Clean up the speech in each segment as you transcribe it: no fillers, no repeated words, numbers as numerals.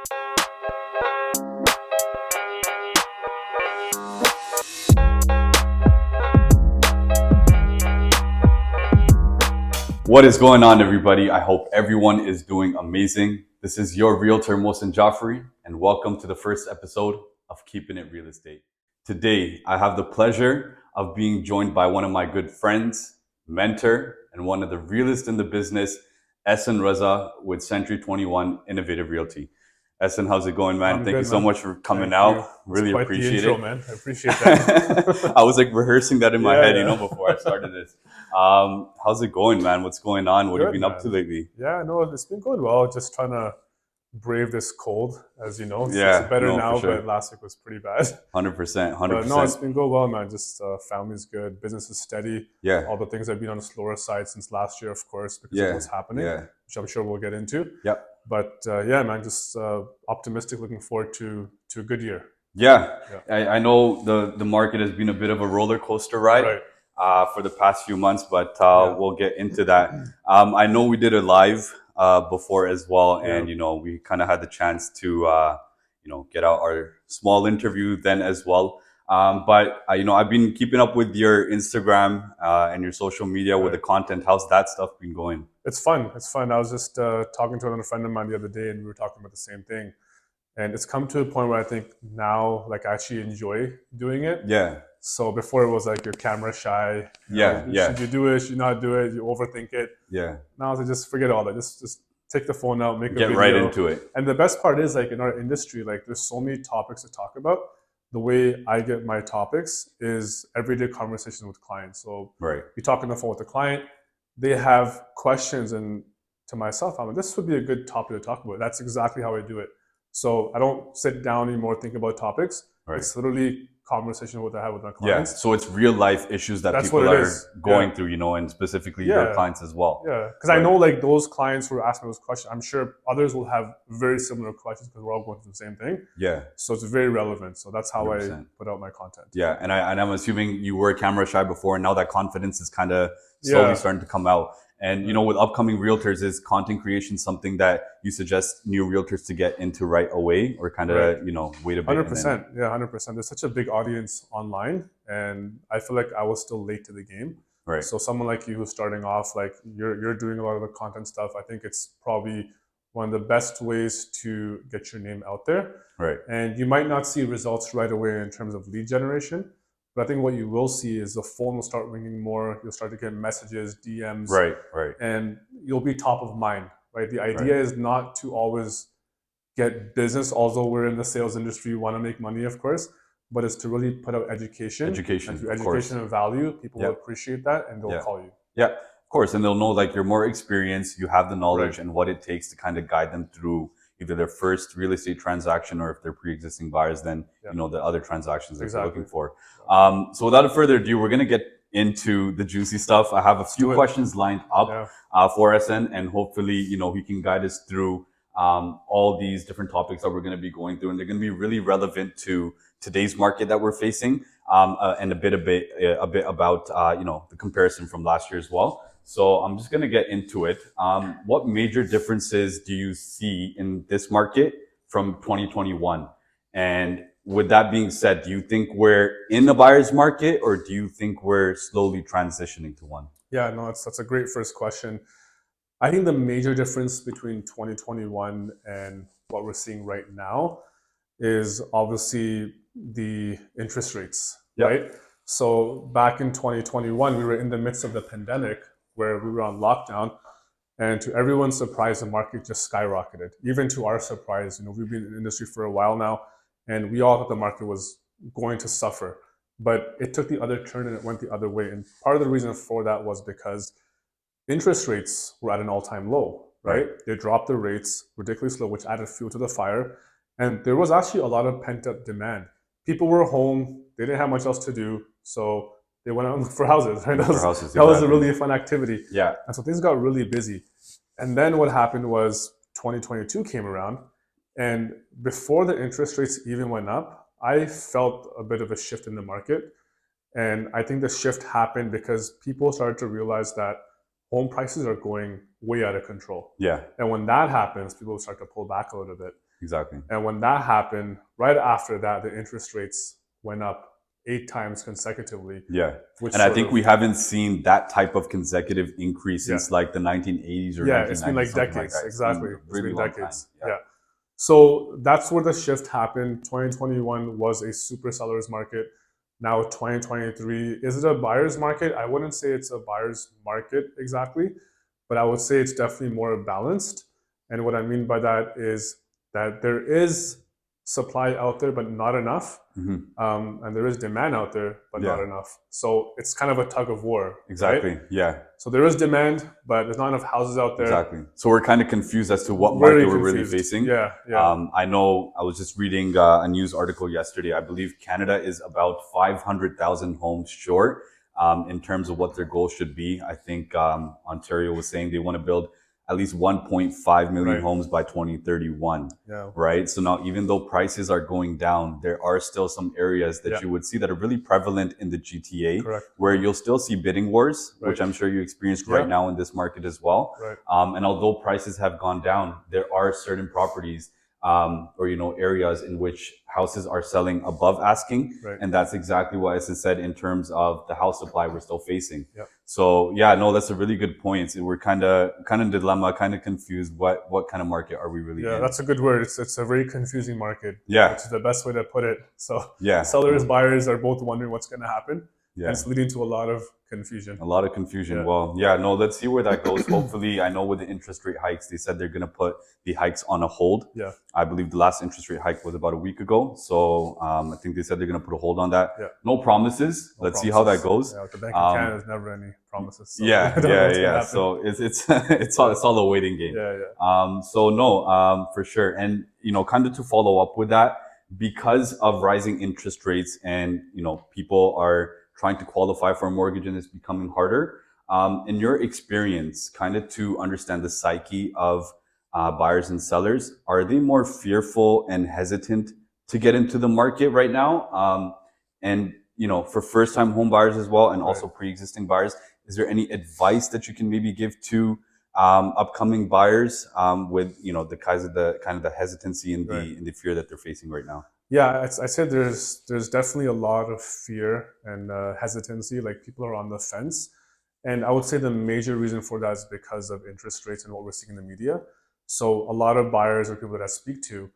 What is going on, everybody? I hope everyone is doing amazing. This is your realtor, Mohsen Jaffrey, and welcome to the first episode of Keeping It Real Estate. Today, I have the pleasure of being joined by one of my good friends, mentor, and one of the realest in the business, Ahsan Raza with Century 21 Innovative Realty. Ahsan, how's it going, man? Thank you so much for coming out. Really appreciate it. Man. I appreciate that. I was like rehearsing that in my head, before I started this. How's it going, man? What's going on? What have you been up to lately? Yeah, no, it's been going well. Just trying to brave this cold, as you know. It's better now, sure. But last week was pretty bad. 100%. But no, it's been going well, man. Just family's good, business is steady. Yeah. All the things have been on the slower side since last year, of course, because of what's happening, which I'm sure we'll get into. Yep. But yeah, man, just optimistic, looking forward to a good year. Yeah. I know the market has been a bit of a roller coaster ride. For the past few months, but we'll get into that. I know we did a live before as well, and we kind of had the chance to get out our small interview then as well. But I've been keeping up with your Instagram and your social media with the content. How's that stuff been going? It's fun. It's fun. I was just talking to another friend of mine the other day, and we were talking about the same thing. And it's come to a point where I think now, like, I actually enjoy doing it. Yeah. So before it was like you're camera shy. Should you do it? Should you not do it? You overthink it. Yeah. Now it's like, just forget all that. Just take the phone out, make a video. Get right into it. And the best part is, like, in our industry, like, there's so many topics to talk about. The way I get my topics is everyday conversations with clients. So you talk on the phone with the client, they have questions, and to myself, I'm like, this would be a good topic to talk about. That's exactly how I do it. So I don't sit down anymore, think about topics. It's literally conversation what I have with my clients. Yeah, so it's real life issues that people are going through, and specifically your clients as well. Yeah, because I know, like, those clients who are asking those questions, I'm sure others will have very similar questions because we're all going through the same thing. Yeah. So it's very relevant. So that's how 100%. I put out my content. Yeah, and I'm assuming you were camera shy before, and now that confidence is kind of slowly starting to come out. And, with upcoming realtors, is content creation something that you suggest new realtors to get into right away, or kind of, wait a bit? 100%. Yeah, 100%. There's such a big audience online, and I feel like I was still late to the game. Right. So someone like you who's starting off, like, you're doing a lot of the content stuff. I think it's probably one of the best ways to get your name out there. Right. And you might not see results right away in terms of lead generation. But I think what you will see is the phone will start ringing more. You'll start to get messages, DMs. Right. And you'll be top of mind, right? The idea is not to always get business, although we're in the sales industry, we want to make money, of course, but it's to really put out education. And through education and value, people will appreciate that, and they'll call you. Yeah, of course. And they'll know, like, you're more experienced, you have the knowledge and what it takes to kind of guide them through either their first real estate transaction, or if they're pre-existing buyers, then the other transactions that they're looking for. So without further ado, we're going to get into the juicy stuff. I have a few questions lined up for us, and hopefully, he can guide us through all these different topics that we're going to be going through, and they're going to be really relevant to today's market that we're facing, and a bit about the comparison from last year as well. So I'm just going to get into it. What major differences do you see in this market from 2021? And with that being said, do you think we're in a buyer's market, or do you think we're slowly transitioning to one? Yeah, no, that's a great first question. I think the major difference between 2021 and what we're seeing right now is obviously the interest rates, right? So back in 2021, we were in the midst of the pandemic, where we were on lockdown, and to everyone's surprise, the market just skyrocketed. Even to our surprise, we've been in the industry for a while now, and we all thought the market was going to suffer, but it took the other turn and it went the other way. And part of the reason for that was because interest rates were at an all-time low, right? They dropped the rates ridiculously low, which added fuel to the fire. And there was actually a lot of pent-up demand. People were home, they didn't have much else to do, so they went out and looked for houses, right? That was a really fun activity. Yeah. And so things got really busy. And then what happened was 2022 came around, and before the interest rates even went up, I felt a bit of a shift in the market. And I think the shift happened because people started to realize that home prices are going way out of control. Yeah. And when that happens, people start to pull back a little bit. Exactly. And when that happened, right after that, the interest rates went up 8 times consecutively. Yeah. Which And I think we haven't seen that type of consecutive increase since like the 1980s or 1990s. It's been like something decades. like that. Exactly. It's been decades. Time. Yeah. So that's where the shift happened. 2021 was a super seller's market. Now 2023, is it a buyer's market? I wouldn't say it's a buyer's market exactly, but I would say it's definitely more balanced. And what I mean by that is that there is supply out there, but not enough. And there is demand out there, but not enough. So it's kind of a tug of war. Exactly. Right? Yeah. So there is demand, but there's not enough houses out there. Exactly. So we're kind of confused as to what market we're really facing. Yeah. I know I was just reading a news article yesterday. I believe Canada is about 500,000 homes short in terms of what their goal should be. I think Ontario was saying they want to build at least 1.5 million homes by 2031. Yeah. Right. So now, even though prices are going down, there are still some areas that you would see that are really prevalent in the GTA, where you'll still see bidding wars, which I'm sure you experienced right now in this market as well. And although prices have gone down, there are certain properties or areas in which houses are selling above asking, and that's exactly what Ahsan said in terms of the house supply we're still facing. So that's a really good point. We're kind of dilemma, kind of confused. What kind of market are we really in? Yeah, that's a good word. It's a very confusing market. Yeah, which is the best way to put it. So sellers, buyers are both wondering what's going to happen. Yeah. And it's leading to a lot of confusion. Well, let's see where that goes. Hopefully, I know with the interest rate hikes, they said they're going to put the hikes on a hold. Yeah. I believe the last interest rate hike was about a week ago. So I think they said they're going to put a hold on that. Yeah. No promises. Let's see how that goes. Yeah, the Bank of Canada has never any promises. So So it's all a waiting game. For sure. And kind of to follow up with that, because of rising interest rates and people are trying to qualify for a mortgage and it's becoming harder. In your experience, kind of to understand the psyche of buyers and sellers, are they more fearful and hesitant to get into the market right now? And for first-time home buyers as well, and also pre-existing buyers, is there any advice that you can maybe give to upcoming buyers with the kind of the hesitancy and the fear that they're facing right now? Yeah, I said there's definitely a lot of fear and hesitancy. Like, people are on the fence, and I would say the major reason for that is because of interest rates and what we're seeing in the media. So a lot of buyers or people that I speak to,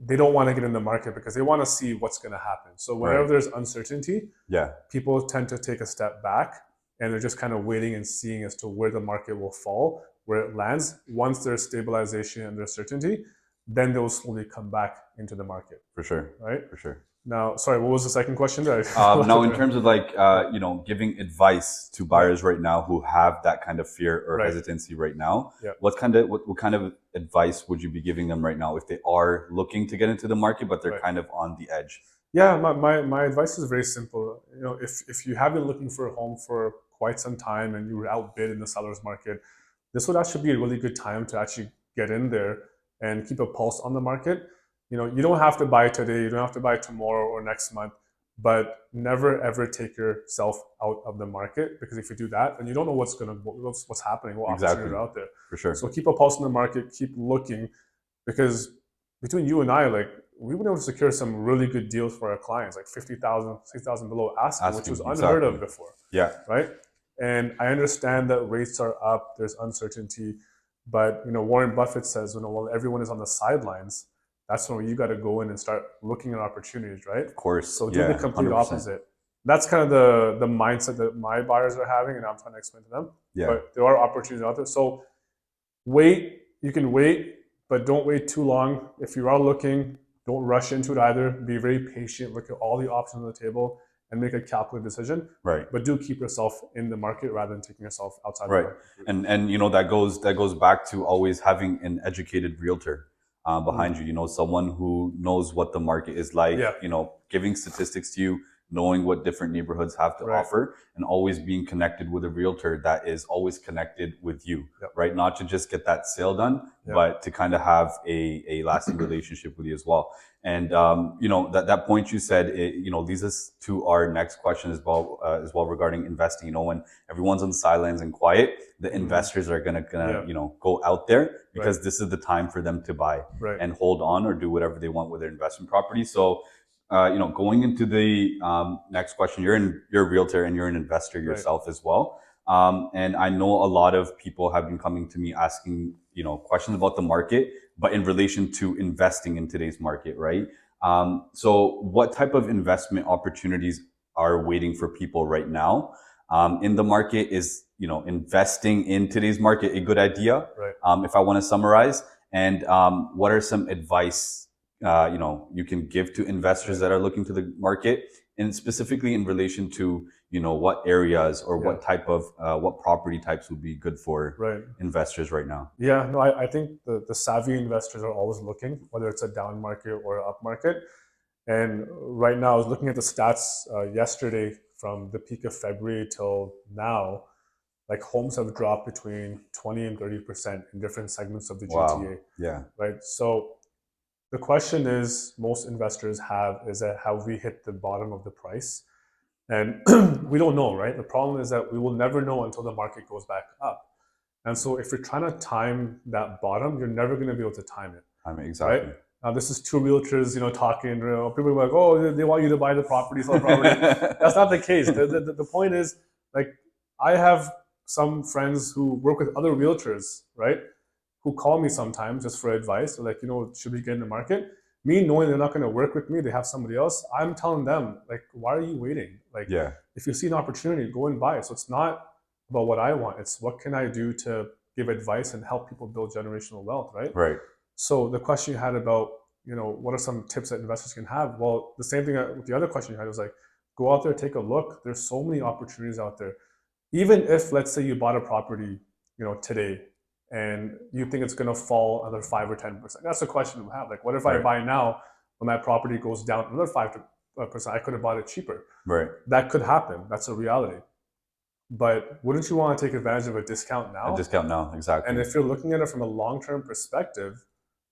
they don't want to get in the market because they want to see what's going to happen. So whenever there's uncertainty, people tend to take a step back, and they're just kind of waiting and seeing as to where the market will fall, where it lands. Once there's stabilization and there's certainty, then they'll slowly come back into the market. For sure. Right? For sure. Now, sorry, what was the second question? Now, in terms of giving advice to buyers right now who have that kind of fear or hesitancy right now, what kind of advice would you be giving them right now if they are looking to get into the market, but they're kind of on the edge? Yeah, my advice is very simple. If you have been looking for a home for quite some time and you were outbid in the seller's market, this would actually be a really good time to actually get in there and keep a pulse on the market. You don't have to buy today, you don't have to buy tomorrow or next month, but never ever take yourself out of the market, because if you do that, then you don't know what's happening, what opportunities are out there. For sure. So keep a pulse on the market, keep looking, because between you and I, we've been able to secure some really good deals for our clients, like 50,000, 60,000 below asking, which was unheard of before. Yeah. Right. And I understand that rates are up, there's uncertainty, but Warren Buffett says, while everyone is on the sidelines, that's when you got to go in and start looking at opportunities, right? Of course. So do the complete 100%. Opposite. That's kind of the mindset that my buyers are having, and I'm trying to explain to them. Yeah. But there are opportunities out there. So you can wait, but don't wait too long. If you are looking, don't rush into it either. Be very patient, look at all the options on the table, and make a calculated decision. Right. But do keep yourself in the market rather than taking yourself outside the market. And that goes back to always having an educated realtor behind you, someone who knows what the market is like, giving statistics to you, knowing what different neighborhoods have to offer, and always being connected with a realtor that is always connected with you, right? Not to just get that sale done, but to kind of have a lasting relationship with you as well. And you know, that point you said, you know, leads us to our next question as well regarding investing. You know, when everyone's on the sidelines and quiet, the investors are gonna you know, go out there, because this is the time for them to buy and hold on or do whatever they want with their investment property. So you know, going into the next question, you're a realtor and you're an investor yourself as well. And I know a lot of people have been coming to me asking, you know, questions about the market, but in relation to investing in today's market, right? So what type of investment opportunities are waiting for people right now in the market? Is, you know, investing in today's market a good idea? If I want to summarize, and what are some advice you know, you can give to investors that are looking to the market, and specifically in relation to, you know, what areas or what type of what property types would be good for investors right now? Yeah, no, I think the savvy investors are always looking, whether it's a down market or an up market. And right now, I was looking at the stats yesterday from the peak of February till now. Like, homes have dropped between 20 and 30% in different segments of the GTA. Yeah. Right. So the question is, most investors is that, have we hit the bottom of the price? And we don't know, right? The problem is that we will never know until the market goes back up. And so if you're trying to time that bottom, you're never going to be able to time it. Exactly. Right? Now, this is two realtors, you know, talking. You know, people are like, oh, they want you to buy the property, sell the property. That's not the case. The point is, like, I have some friends who work with other realtors, right, who call me sometimes just for advice. They're like, you know, should we get in the market? Me knowing they're not going to work with me, they have somebody else, I'm telling them, like, why are you waiting? Like, if you see an opportunity, go and buy it. So it's not about what I want. It's what can I do to give advice and help people build generational wealth, right? Right. So the question you had about, you know, what are some tips that investors can have? Well, the same thing with the other question you had was like, go out there, take a look. There's so many opportunities out there. Even if, let's say, you bought a property, you know, today, and you think it's going to fall another 5 or 10%. That's the question we have. Like, what if I buy now, when my property goes down another 5%? I could have bought it cheaper. Right. That could happen. That's a reality. But wouldn't you want to take advantage of a discount now? A discount now, exactly. And if you're looking at it from a long-term perspective,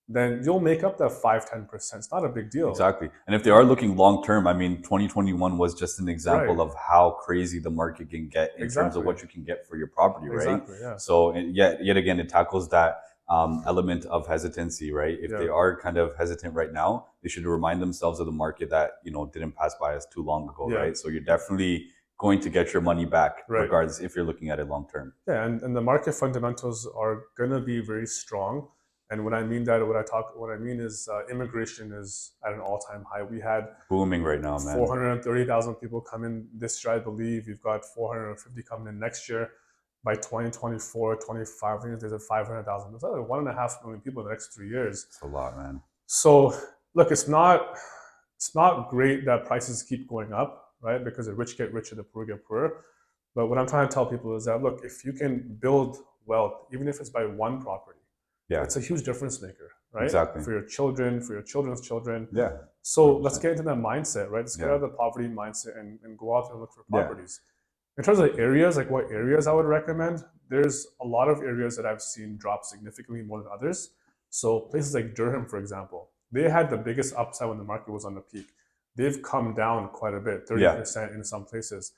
then you'll make up that 5-10%. It's not a big deal. Exactly. And if they are looking long-term, I mean, 2021 was just an example of how crazy the market can get in terms of what you can get for your property, right? Exactly, yeah. So yet again, it tackles that element of hesitancy, right? If they are kind of hesitant right now, they should remind themselves of the market that, you know, didn't pass by us too long ago, right? So you're definitely going to get your money back, regardless if you're looking at it long-term. Yeah, and the market fundamentals are going to be very strong. And when I mean that, what I mean is immigration is at an all-time high. We had booming right now, man. 430,000 people come in this year, I believe. You've got 450 coming in next year. By 2024, 25, I think there's a 500,000. There's like 1.5 million people in the next 3 years. It's a lot, man. So look, it's not great that prices keep going up, right? Because the rich get richer, the poor get poorer. But what I'm trying to tell people is that, look, if you can build wealth, even if it's by one property, it's a huge difference maker, right? Exactly. For your children, for your children's children. Yeah. So let's get into that mindset, right? Let's get out of the poverty mindset and go out there and look for properties. In terms of areas, like what areas I would recommend, there's a lot of areas that I've seen drop significantly more than others. So places like Durham, for example, they had the biggest upside when the market was on the peak. They've come down quite a bit, 30% in some places.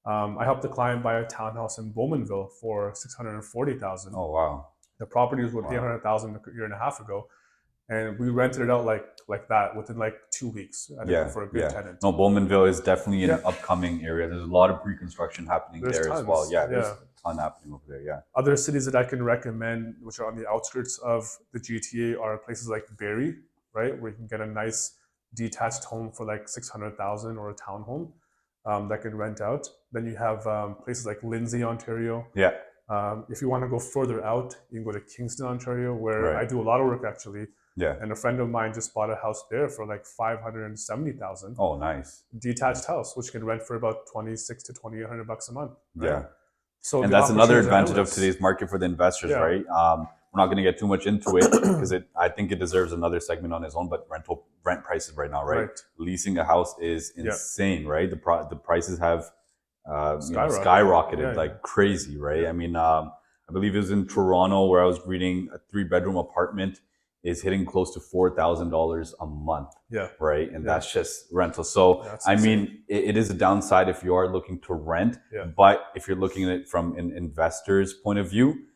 I helped a client buy a townhouse in Bowmanville for $640,000. Oh, wow. The property was worth $800,000 a year and a half ago, and we rented it out like that within like 2 weeks. For a good tenant. No, Bowmanville is definitely an upcoming area. There's a lot of pre-construction happening there as well. Yeah, there's a ton happening over there. Yeah. Other cities that I can recommend, which are on the outskirts of the GTA, are places like Barrie, right, where you can get a nice detached home for like $600,000, or a townhome that can rent out. Then you have places like Lindsay, Ontario. Yeah. If you want to go further out, you can go to Kingston, Ontario, where I do a lot of work actually. Yeah. And a friend of mine just bought a house there for like $570,000. Oh, nice. Detached house, which can rent for about $2,600 to $2,800 a month. Right? Yeah. So and that's another advantage of today's market for the investors, right? We're not going to get too much into it because I think it deserves another segment on its own. But rent prices right now, right? Right. Leasing a house is insane, right? The prices have skyrocketed like crazy, right? I mean, I believe it was in Toronto where I was reading a 3-bedroom apartment is hitting close to $4,000 a month, right? And that's just rental. So I mean, it is a downside if you are looking to rent, but if you're looking at it from an investor's point of view,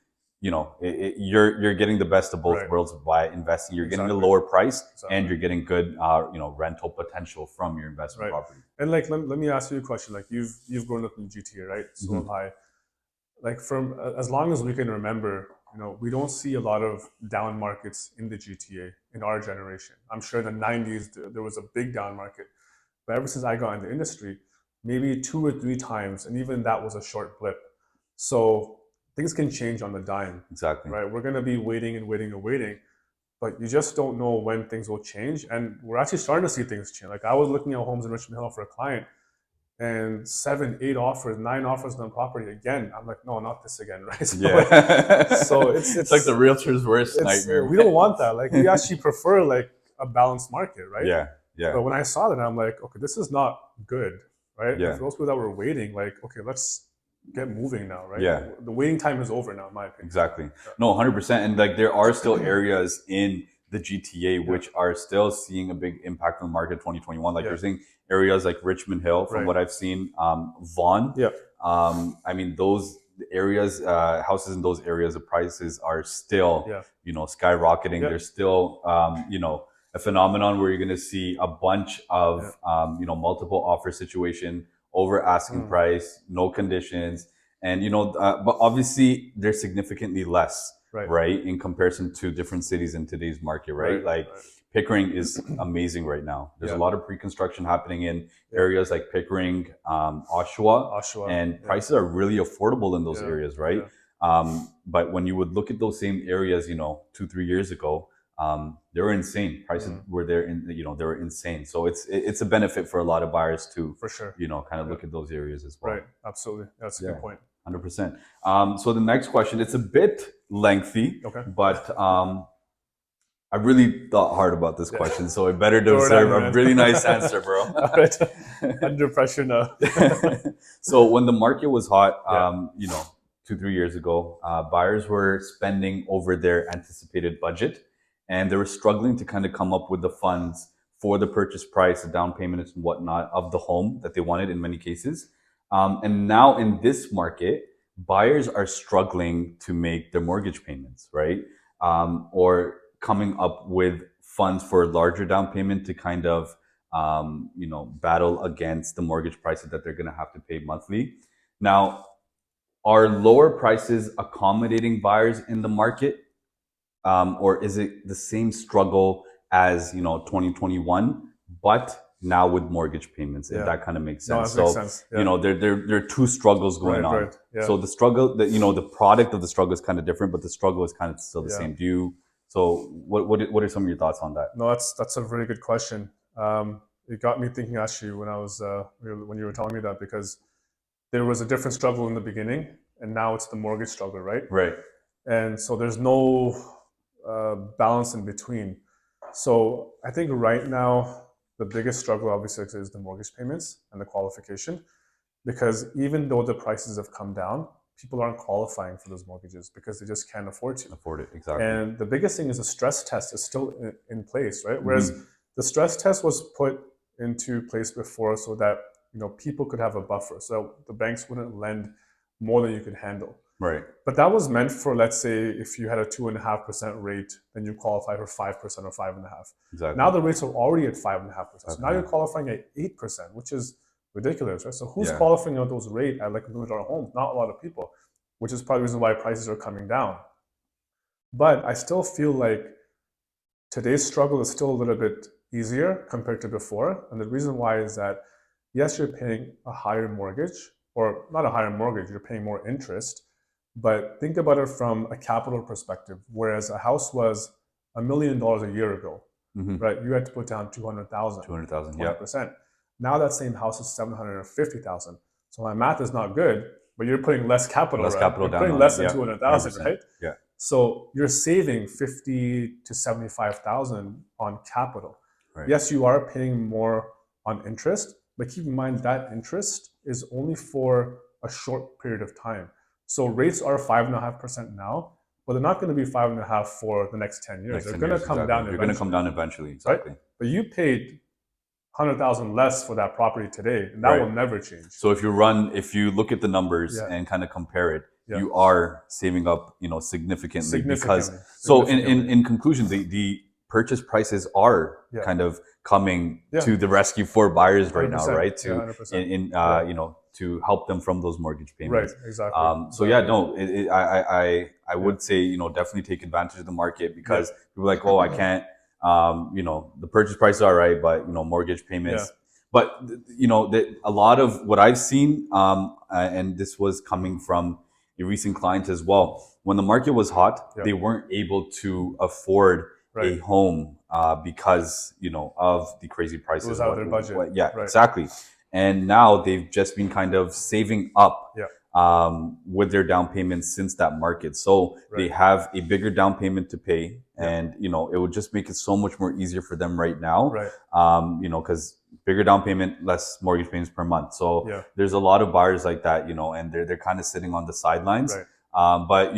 you know, you're getting the best of both worlds by investing. You're getting a lower price, and you're getting good, you know, rental potential from your investment property. And like, let me ask you a question. Like, you've grown up in GTA, right? So have I. Like, from as long as we can remember, you know, we don't see a lot of down markets in the GTA in our generation. I'm sure in the 90s there was a big down market, but ever since I got in the industry, maybe 2 or 3 times, and even that was a short blip. So things can change on the dime. Exactly. Right? We're going to be waiting and waiting and waiting, but you just don't know when things will change. And we're actually starting to see things change. Like, I was looking at homes in Richmond Hill for a client, and 7, 8 offers, 9 offers on the property again. I'm like, no, not this again, right? So it's like the realtor's worst nightmare. We don't want that. Like, we actually prefer like a balanced market, right? Yeah. But when I saw that, I'm like, okay, this is not good, right? For those people that were waiting, like, okay, let's get moving now, right? The waiting time is over now, in my opinion. Exactly. No, 100%. And like, there are still areas in the GTA which are still seeing a big impact on the market 2021. Like, you're seeing areas like Richmond Hill, from what I've seen, Vaughan. I mean, those areas, houses in those areas, the prices are still, you know, skyrocketing. There's still, you know, a phenomenon where you're going to see a bunch of, you know, multiple offer situation, over asking price, no conditions. And, you know, but obviously they're significantly less, right, in comparison to different cities in today's market, right? Pickering is amazing right now. There's a lot of pre-construction happening in areas like Pickering, Oshawa, and prices are really affordable in those areas, right? But when you would look at those same areas, you know, 2-3 years ago, they were insane. Prices were there, you know, they were insane. So it's a benefit for a lot of buyers to, for sure, you know, kind of look at those areas as well. Right, absolutely. That's a good point. 100%. So the next question, it's a bit lengthy, but I really thought hard about this question, so it better deserve a really nice answer, bro. All right. Under pressure now. So when the market was hot, you know, 2-3 years ago, buyers were spending over their anticipated budget, and they were struggling to kind of come up with the funds for the purchase price, the down payment and whatnot of the home that they wanted in many cases. And now in this market, buyers are struggling to make their mortgage payments, right? Or coming up with funds for a larger down payment to kind of, you know, battle against the mortgage prices that they're going to have to pay monthly. Now, are lower prices accommodating buyers in the market? Or is it the same struggle as, you know, 2021, but now with mortgage payments? If that kind of makes sense. No, that makes sense. You know, there are two struggles going on. So the struggle, you know, the product of the struggle is kind of different, but the struggle is kind of still the same. So what are some of your thoughts on that? No, that's a really good question. It got me thinking, actually, when I was when you were telling me that, because there was a different struggle in the beginning, and now it's the mortgage struggle, right? Right. And so there's no balance in between. So I think right now the biggest struggle, obviously, is the mortgage payments and the qualification, because even though the prices have come down, people aren't qualifying for those mortgages because they just can't afford it. Exactly. And the biggest thing is the stress test is still in place, right? Whereas the stress test was put into place before so that, you know, people could have a buffer, so the banks wouldn't lend more than you could handle. Right. But that was meant for, let's say, if you had a 2.5% rate, then you qualify for 5% or 5.5%. Exactly. Now the rates are already at 5.5%. So now you're qualifying at 8%, which is ridiculous, right? So who's qualifying at those rates at like $1 million home? Not a lot of people, which is probably the reason why prices are coming down. But I still feel like today's struggle is still a little bit easier compared to before. And the reason why is that, yes, you're paying a higher mortgage, or not a higher mortgage, you're paying more interest. But think about it from a capital perspective. Whereas a house was $1 million a year ago, right? You had to put down 200,000. 20%. Now that same house is 750,000. So my math is not good, but you're putting less capital. You're putting less than 200,000, right? Yeah. So you're saving 50 to 75,000 on capital. Right. Yes, you are paying more on interest, but keep in mind that interest is only for a short period of time. So rates are 5.5% now, but they're not going to be 5.5% for the next 10 years. They're going to come down They're going to come down eventually. Exactly. Right? But you paid 100,000 less for that property today, and that will never change. So if you look at the numbers and kind of compare it, you are saving up, significantly. Because so in conclusion, the purchase prices are kind of coming to the rescue for buyers right now, right? To help them from those mortgage payments. Right, exactly. So yeah, no, I would say, definitely take advantage of the market, because people are like, oh, I can't. The purchase price is all right, but mortgage payments. But a lot of what I've seen, and this was coming from a recent client as well. When the market was hot, they weren't able to afford a home because of the crazy prices. It was out of their budget. Exactly. And now they've just been kind of saving up with their down payments since that market. So they have a bigger down payment to pay, and it would just make it so much more easier for them right now. Because bigger down payment, less mortgage payments per month. So there's a lot of buyers like that, and they're kind of sitting on the sidelines. But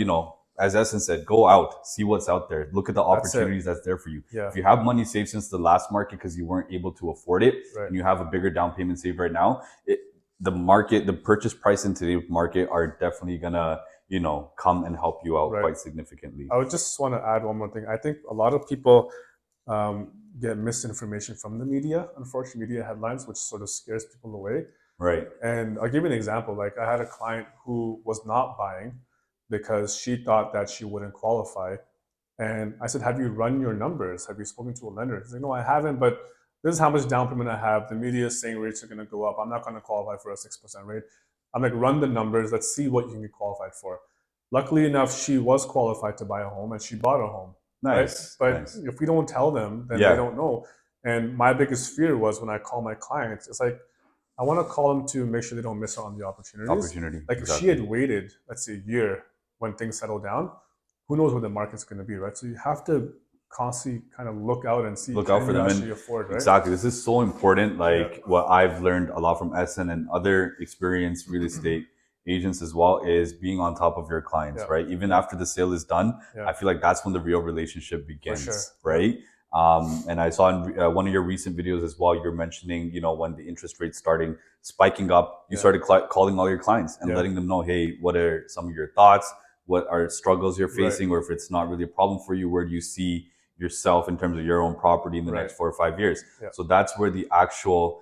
as Ahsan said, go out, see what's out there, look at the opportunities that's there for you. If you have money saved since the last market because you weren't able to afford it, and you have a bigger down payment saved right now, the purchase price in today's market are definitely gonna come and help you out quite significantly. I would just want to add one more thing. I think a lot of people get misinformation from the media, unfortunately, media headlines, which sort of scares people away. Right. And I'll give you an example. Like, I had a client who was not buying because she thought that she wouldn't qualify. And I said, have you run your numbers? Have you spoken to a lender? She's like, no, I haven't, but this is how much down payment I have. The media is saying rates are going to go up. I'm not going to qualify for a 6% rate. I'm like, run the numbers. Let's see what you can get qualified for. Luckily enough, she was qualified to buy a home, and she bought a home. Nice. Right? But if we don't tell them, then they don't know. And my biggest fear was when I call my clients, it's like, I want to call them to make sure they don't miss out on the opportunities. Like, if she had waited, let's say, a year when things settle down, who knows what the market's going to be, right? So you have to constantly kind of look out and see, look out for them and afford, right? Exactly. This is so important. Like, what I've learned a lot from Ahsan and other experienced real estate agents as well is being on top of your clients, right? Even after the sale is done, I feel like that's when the real relationship begins, right? And I saw in one of your recent videos as well, you're mentioning, when the interest rates starting spiking up, you started calling all your clients and letting them know, hey, what are some of your thoughts? What are struggles you're facing? Or if it's not really a problem for you, where do you see yourself in terms of your own property in the next 4 or 5 years? So that's where the actual,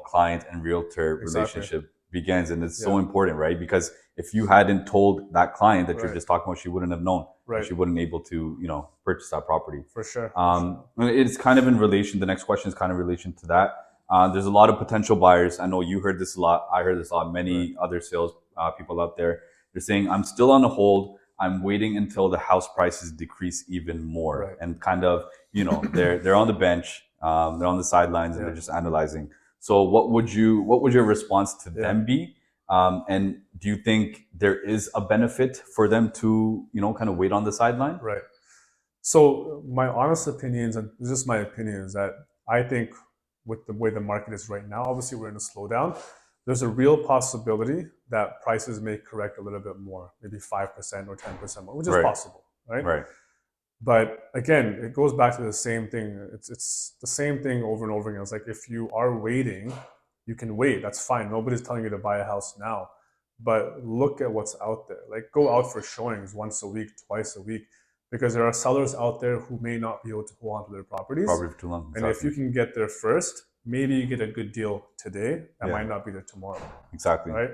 client and realtor relationship begins. And it's so important, right? Because if you hadn't told that client that you're just talking about, she wouldn't have known. She wouldn't able to, purchase that property. For sure. It's kind of in relation. The next question is kind of in relation to that. There's a lot of potential buyers. I know you heard this a lot. I heard this a lot. Many other sales people out there, they're saying, I'm still on a hold. I'm waiting until the house prices decrease even more. And kind of, they're on the bench, they're on the sidelines, and they're just analyzing. So what would your response to them be? And do you think there is a benefit for them to, kind of wait on the sideline? Right. So my honest opinions, and this is my opinion, is that I think with the way the market is right now, obviously we're in a slowdown. There's a real possibility that prices may correct a little bit more, maybe 5% or 10% more, which is possible, right? Right. But again, it goes back to the same thing. It's the same thing over and over again. It's like, if you are waiting, you can wait. That's fine. Nobody's telling you to buy a house now. But look at what's out there. Like, go out for showings once a week, twice a week, because there are sellers out there who may not be able to hold on to their properties. Probably for too long. And if you can get there first, maybe you get a good deal today. That might not be there tomorrow. Exactly. Right?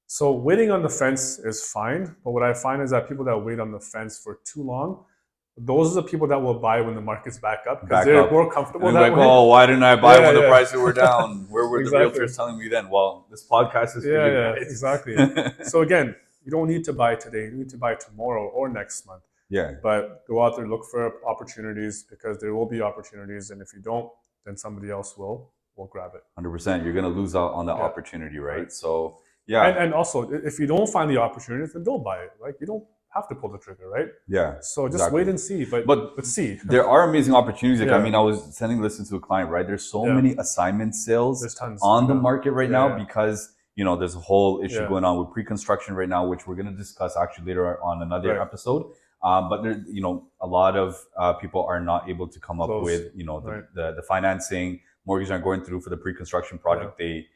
So waiting on the fence is fine. But what I find is that people that wait on the fence for too long, those are the people that will buy when the market's back up, because they're more comfortable that like, way. oh, why didn't I buy when the prices were down? Where were the realtors telling me then? Well, this podcast is for you guys. Exactly. So again, you don't need to buy today. You need to buy tomorrow or next month. But go out there, look for opportunities, because there will be opportunities. And if you don't, then somebody else will grab it. 100%. You're going to lose out on the opportunity, right? So, And also, if you don't find the opportunities, then don't buy it. Like, you don't have to pull the trigger, right? Yeah. So just wait and see, but see. There are amazing opportunities. Like, I mean, I was sending listen to a client, right? There's so many assignment sales There's tons on the market right now because, you know, there's a whole issue going on with pre-construction right now, which we're going to discuss actually later on another episode. But there, you know, a lot of people are not able to come up with, you know, the financing. Mortgages aren't going through for the pre-construction project they,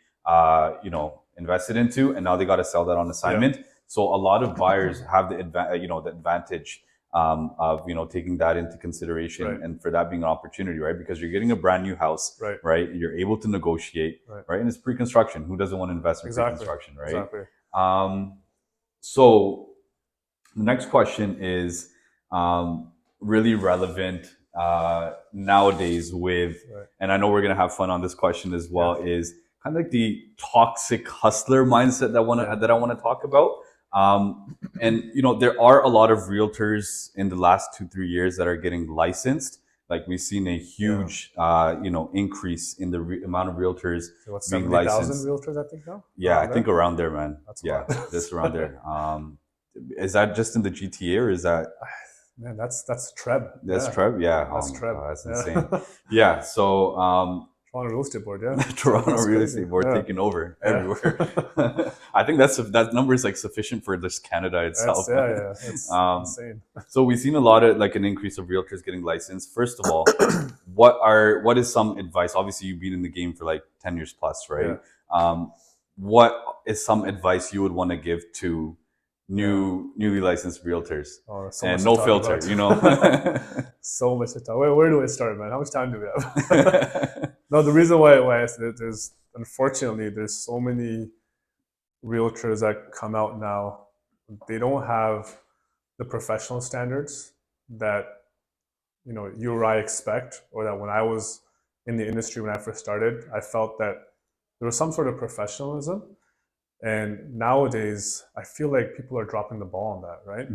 you know, invested into, and now they got to sell that on assignment. So a lot of buyers have the advantage of, you know, taking that into consideration and for that being an opportunity, right? Because you're getting a brand new house, right? You're able to negotiate, right? And it's pre-construction. Who doesn't want to invest in pre-construction, right? Exactly. So the next question is really relevant nowadays with, and I know we're going to have fun on this question as well, is kind of like the toxic hustler mindset that I want to talk about. And, you know, there are a lot of realtors in the last 2-3 years that are getting licensed. Like we've seen a huge, you know, increase in the amount of realtors being licensed. 70,000 realtors, I think now? Yeah, I think around there, man. That's a lot. Just around there. Is that just in the GTA or is that? Man, that's Treb. That's Treb? Yeah. That's Treb. God, that's insane. Yeah, so... Toronto Real Estate Board, Toronto Real Estate Board taking over everywhere. I think that number is like sufficient for just Canada itself. It's insane. So we've seen a lot of like an increase of realtors getting licensed. First of all, what is some advice? Obviously, you've been in the game for like 10 years plus, right? What is some advice you would want to give to newly licensed realtors? And no filter, you know. So much to talk. Where do I start, man? How much time do we have? No, the reason why I said it is, unfortunately, there's so many realtors that come out now. They don't have the professional standards that, you know, you or I expect, or that when I was in the industry when I first started, I felt that there was some sort of professionalism. And nowadays, I feel like people are dropping the ball on that, right?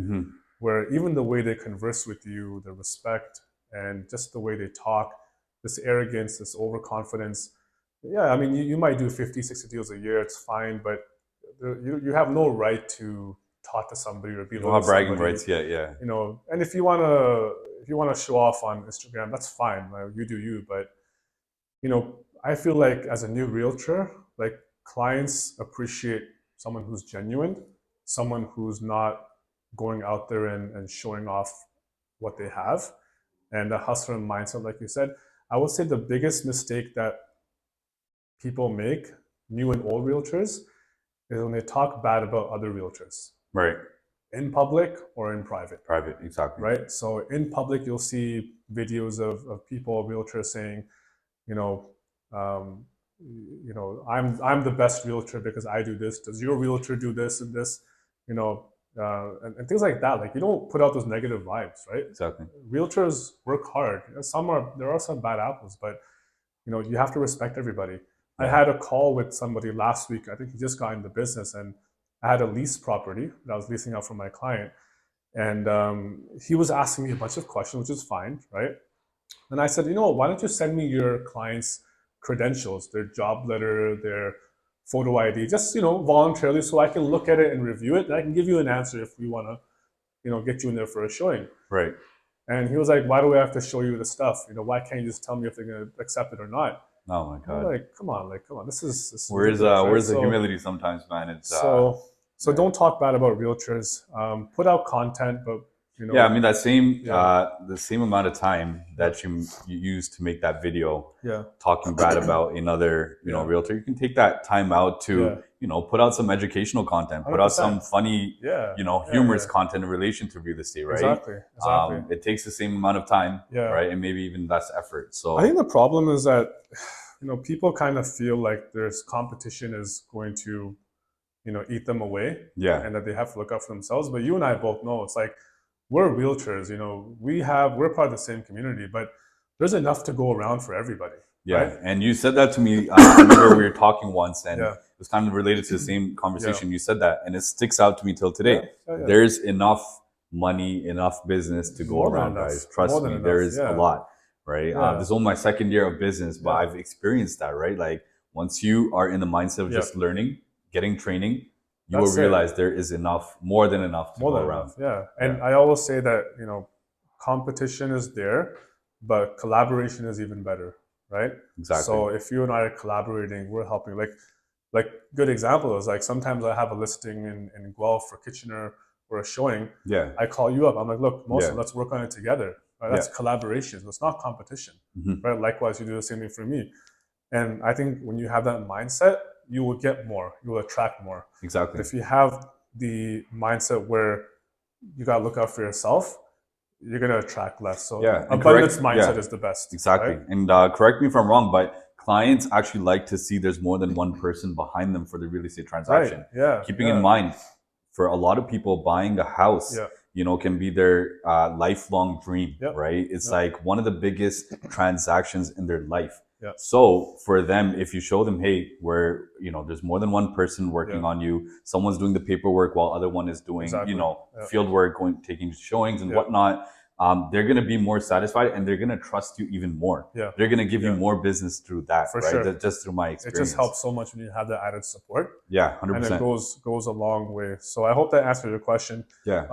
Where even the way they converse with you, the respect, and just the way they talk, this arrogance, this overconfidence. Yeah, I mean, you might do 50, 60 deals a year, it's fine, but you have no right to talk to somebody or be low to bragging rights, yeah. You know, and if you wanna show off on Instagram, that's fine. Like, you do you, but you know, I feel like as a new realtor, like, clients appreciate someone who's genuine, someone who's not going out there and showing off what they have, and the hustler mindset, like you said. I would say the biggest mistake that people make, new and old realtors, is when they talk bad about other realtors. Right. In public or in private. Private, exactly. Right. So in public, you'll see videos of people, realtors saying, you know, I'm the best realtor because I do this. Does your realtor do this and this? You know, and things like that. Like, you don't put out those negative vibes, right? Exactly. Realtors work hard. There are some bad apples, but you know, you have to respect everybody. I had a call with somebody last week. I think he just got into business, and I had a lease property that I was leasing out for my client, and he was asking me a bunch of questions, which is fine, right? And I said, you know, why don't you send me your client's credentials, their job letter, their photo ID, just, you know, voluntarily, so I can look at it and review it, and I can give you an answer if we want to, you know, get you in there for a showing. Right. And he was like, why do we have to show you the stuff? You know, why can't you just tell me if they're going to accept it or not? Oh my God. I'm like, come on. This is where's the humility sometimes, man? It's so don't talk bad about realtors. Put out content, but you know. Yeah, I mean, that same the same amount of time that you use to make that video, talking bad about another, you know, realtor, you can take that time out to, you know, put out some educational content, put 100%. Out some funny, you know, humorous content in relation to real estate, right? Exactly. It takes the same amount of time, right, and maybe even less effort. So I think the problem is that, you know, people kind of feel like there's competition is going to, you know, eat them away, and that they have to look out for themselves. But you and I both know it's like, we're realtors, you know, we're part of the same community, but there's enough to go around for everybody. Yeah. Right? And you said that to me. I remember we were talking once, and it was kind of related to the same conversation. You said that, and it sticks out to me till today. There's enough money, enough business to go around, guys. Trust me, there is a lot, right? This is only my second year of business, but I've experienced that, right? Like, once you are in the mindset of just learning, getting training, you will realize there is enough, more than enough to go around. Yeah. And I always say that, competition is there, but collaboration is even better, right? Exactly. So if you and I are collaborating, we're helping. Like good example is like sometimes I have a listing in Guelph or Kitchener or a showing. Yeah. I call you up. I'm like, look, Mohsen, let's work on it together. Right? That's collaboration. It's not competition. Right? Likewise, you do the same thing for me. And I think when you have that mindset, you will get more. You will attract more. Exactly. But if you have the mindset where you got to look out for yourself, you're going to attract less. So abundance mindset is the best. Exactly. Right? And correct me if I'm wrong, but clients actually like to see there's more than one person behind them for the real estate transaction. Right. Yeah. Keeping in mind, for a lot of people, buying a house, can be their lifelong dream, right? It's like one of the biggest transactions in their life. So for them, if you show them, hey, there's more than one person working on you, someone's doing the paperwork while other one is doing, field work, taking showings and whatnot, they're going to be more satisfied and they're going to trust you even more. They're going to give you more business through that, right? Sure. Just through my experience. It just helps so much when you have that added support. 100%. And it goes a long way. So I hope that answered your question. Yeah.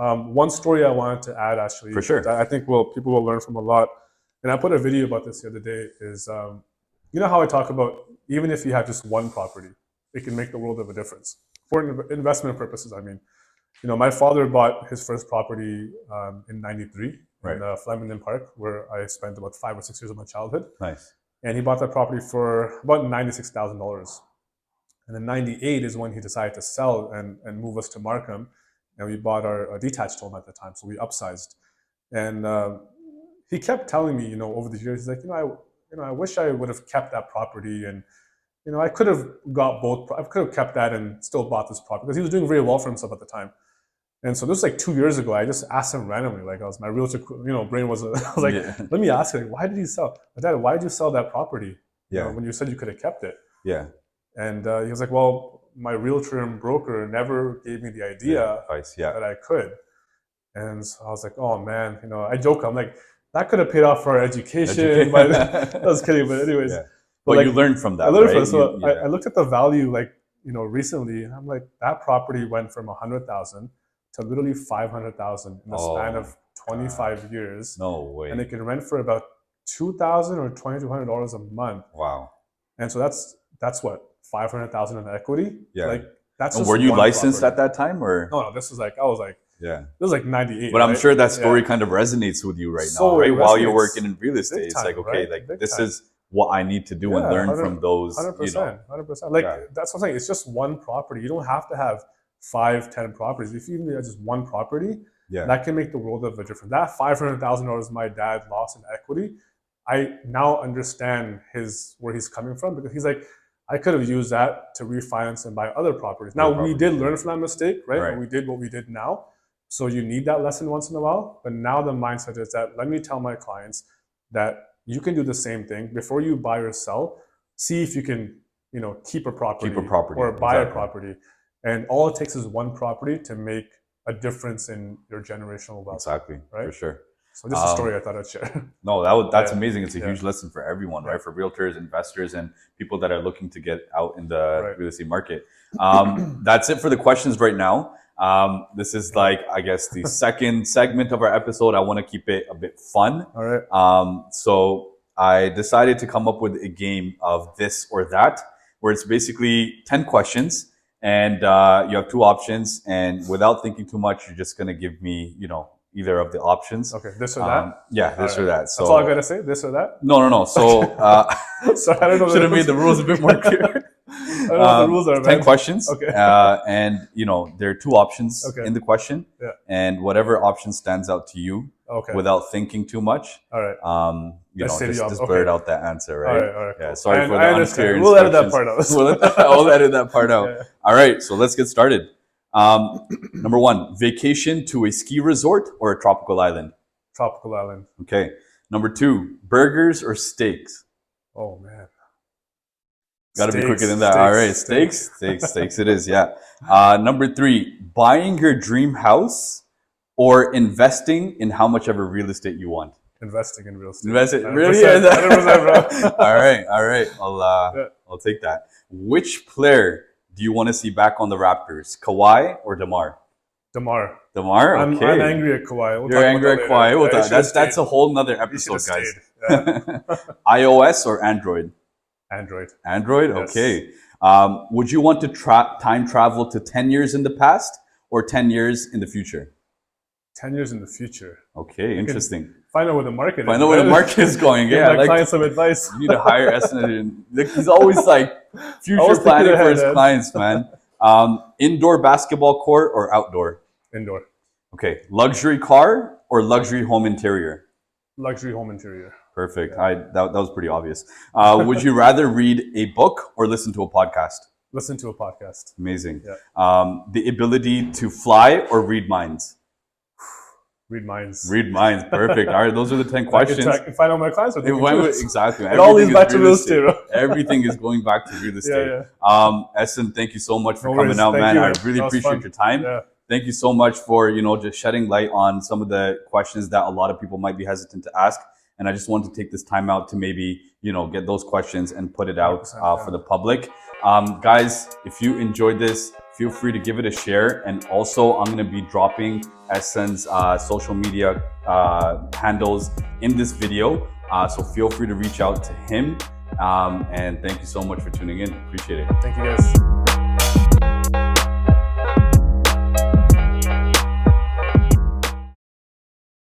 One story I wanted to add, actually, for sure, that I think people will learn from a lot. And I put a video about this the other day is, you know how I talk about, even if you have just one property, it can make the world of a difference. For investment purposes, I mean. My father bought his first property in '93 in Flemington Park, where I spent about 5 or 6 years of my childhood. Nice. And he bought that property for about $96,000. And then '98 is when he decided to sell and move us to Markham. And we bought our detached home at the time, so we upsized. And he kept telling me, over the years, he's like, I wish I would have kept that property, and I could have got both. I could have kept that and still bought this property because he was doing very well for himself at the time. And so this was like 2 years ago. I just asked him randomly, like my realtor, brain was. I was like, let me ask him, why did he sell? Dad, why did you sell that property? When you said you could have kept it. Yeah. And he was like, well, my realtor and broker never gave me the idea that I could. And so I was like, oh man, I joke. I'm like, that could have paid off for our education. But I was kidding, but anyways. Yeah. But you learned from that. I learned from it. So I looked at the value, recently, and I'm like, that property went from $100,000 to literally $500,000 in the span of 25 years. No way. And it can rent for about $2,000 or $2,200 a month. Wow. And so that's what, $500,000 in equity. Yeah. That's. And were you licensed at that time, or? No. This was this was like '98. But I'm sure that story kind of resonates with you right now, right? While you're working in real estate, it's like, okay, this is what I need to do and learn from those. 100%. That's what I'm saying. It's just one property. You don't have to have 5, 10 properties. If you even have just one property, that can make the world of a difference. That $500,000 my dad lost in equity, I now understand where he's coming from, because he's like, I could have used that to refinance and buy other properties. Now, we did learn from that mistake, right? And we did what we did now. So you need that lesson once in a while. But now the mindset is that, let me tell my clients that you can do the same thing. Before you buy or sell, see if you can, keep a property or buy a property. And all it takes is one property to make a difference in your generational wealth. Exactly, right? For sure. So this is a story I thought I'd share. No, that's amazing. It's a huge lesson for everyone, right? For realtors, investors, and people that are looking to get out in the real estate market. That's it for the questions right now. This is I guess the second segment of our episode. I want to keep it a bit fun. All right. So I decided to come up with a game of this or that, where it's basically 10 questions. And you have 2 options, and without thinking too much, you're just going to give me, either of the options. Okay, this or that? Yeah, this or that. So, that's all I got to say? This or that? No. So, so I don't know. Should have made the rules a bit more clear. I don't know what the rules are, 10 questions. Okay. And, there are 2 options in the question. Yeah. And whatever option stands out to you, without thinking too much, all right. Just blurt out that answer, right? All right, yeah, cool. Sorry for the unclear instructions. We'll edit that part out. I'll edit that part out. Yeah. All right, so let's get started. Number 1, vacation to a ski resort or a tropical island? Tropical island. Okay. Number 2, burgers or steaks? Oh, man. Got to be quicker than that. All right, steaks it is, yeah. Number 3, buying your dream house or investing in how much ever real estate you want? Investing in real estate. Really? 100%, bro. All right. I'll take that. Which player do you want to see back on the Raptors? Kawhi or DeMar? DeMar. DeMar? Okay. I'm angry at Kawhi. You're angry at Kawhi. That's a whole nother episode, guys. Yeah. iOS or Android? Android. Android? Yes. Okay. Would you want to time travel to 10 years in the past or 10 years in the future? 10 years in the future. Okay, interesting. Find out where the market is. Find out where the market is going. Give Yeah, my clients some advice. You need to hire Ahsan. He's always like future planning for his clients, man. Indoor basketball court or outdoor? Indoor. Okay. Luxury car or luxury home interior? Luxury home interior. Perfect. That was pretty obvious. Would you rather read a book or listen to a podcast? Listen to a podcast. Amazing. Yeah. The ability to fly or read minds? Read minds. Read minds. Perfect. All right, those are the 10 questions. I can find out my clients. Exactly. It all leads back to real estate. Everything is going back to real estate. Yeah. Ahsan, thank you so much for coming out, man. I really appreciate your time. Yeah. Thank you so much for just shedding light on some of the questions that a lot of people might be hesitant to ask. And I just wanted to take this time out to maybe get those questions and put it out for the public. Guys, if you enjoyed this, feel free to give it a share. And also, I'm going to be dropping Ahsan's social media handles in this video. So feel free to reach out to him. And thank you so much for tuning in. Appreciate it. Thank you, guys.